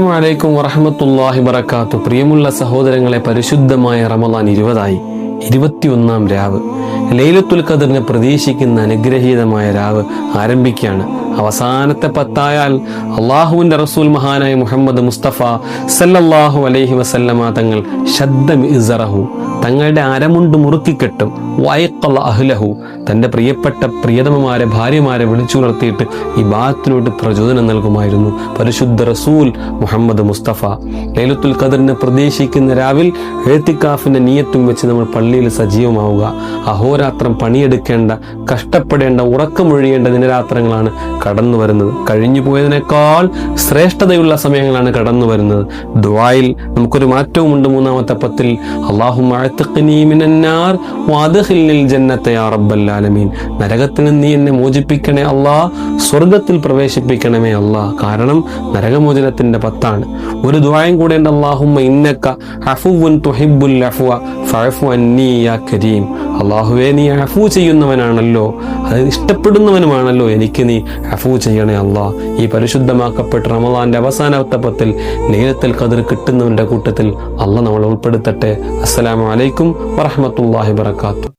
അലൈക്കും വറഹ്മത്തുള്ളാഹി വബറകാതുഹു. പ്രിയമുള്ള സഹോദരങ്ങളെ, പരിശുദ്ധമായ റമദാൻ 20 21-ാം രാവ്, ലൈലത്തുൽ ഖദറിനെ പ്രതീക്ഷിക്കുന്ന അനുഗ്രഹീതമായ രാവ് ആരംഭിക്കുകയാണ്. അവസാനത്തെ 10 അള്ളാഹുവിൻ്റെ റസൂൽ മഹാനായ മുഹമ്മദ് മുസ്തഫ സല്ലല്ലാഹു അലൈഹി വസല്ലമ തങ്ങൾ ഇസറഹു, തങ്ങളുടെ അരമുണ്ട് മുറുക്കിക്കെട്ടും, വയഖല അഹ്ലഹു, തൻ്റെ പ്രിയപ്പെട്ട പ്രിയതമമാരെ ഭാര്യമാരെ വിളിച്ചുണർത്തിയിട്ട് ഈ ബാത്തിനോട്ട് പ്രചോദനം നൽകുമായിരുന്നു പരിശുദ്ധ റസൂൽ മുഹമ്മദ് മുസ്തഫ. ലൈലത്തുൽ ഖദറിനെ പ്രതീക്ഷിക്കുന്ന രാവിൽ എഴുത്തിക്കാഫിൻ്റെ നിയത്തും വെച്ച് നമ്മൾ പള്ളിയിൽ സജീവമാവുക. അഹോരാത്രം പണിയെടുക്കേണ്ട, കഷ്ടപ്പെടേണ്ട, ഉറക്കമൊഴിയേണ്ട ദിനരാത്രങ്ങളാണ് കടന്നു വരുന്നത്. കഴിഞ്ഞു പോയതിനേക്കാൾ ശ്രേഷ്ഠതയുള്ള സമയങ്ങളാണ് കടന്നു വരുന്നത്. ദുആയിൽ നമുക്കൊരു മാറ്റവുമുണ്ട്. 3-ാമത്തെ പത്തിൽ അല്ലാഹുമ്മ അഅ്തിഖ്നി മിനന്നാർ വഅദ്ഖിൽനിൽ ജന്നത യാ റബ്ബൽ ആലമീൻ, നരകത്തിൽ നിന്ന് നീ എന്നെ മോചിപ്പിക്കണേ അല്ലാ, സ്വർഗത്തിൽ പ്രവേശിപ്പിക്കണമേ അല്ലാ. കാരണം നരകമോചനത്തിന്റെ 10 ഒരു ദുആയും കൂടെ ഉണ്ട്. അല്ലാഹുമ്മ ഇന്നക അഫുവുൻ തുഹിബ്ബുൽ അഫ്വ ഫഅഫു അന്നി യാ കരീം, അല്ലാഹുവേ നീ അഫു ചെയ്യുന്നവനാണല്ലോ, അത് ഇഷ്ടപ്പെടുന്നവനുമാണല്ലോ, എനിക്ക് നീ അഫു ചെയ്യണേ അല്ലാ. ഈ പരിശുദ്ധമാക്കപ്പെട്ട റമദാന്റെ അവസാനത്തെ 10 ലൈലത്തുൽ ഖദർ കിട്ടുന്നവന്റെ കൂട്ടത്തിൽ അല്ലാഹ് നമ്മളെ ഉൾപ്പെടുത്തട്ടെ. അസ്സലാമു അലൈക്കും വറഹ്മത്തുള്ളാഹി വബറകാതുഹു.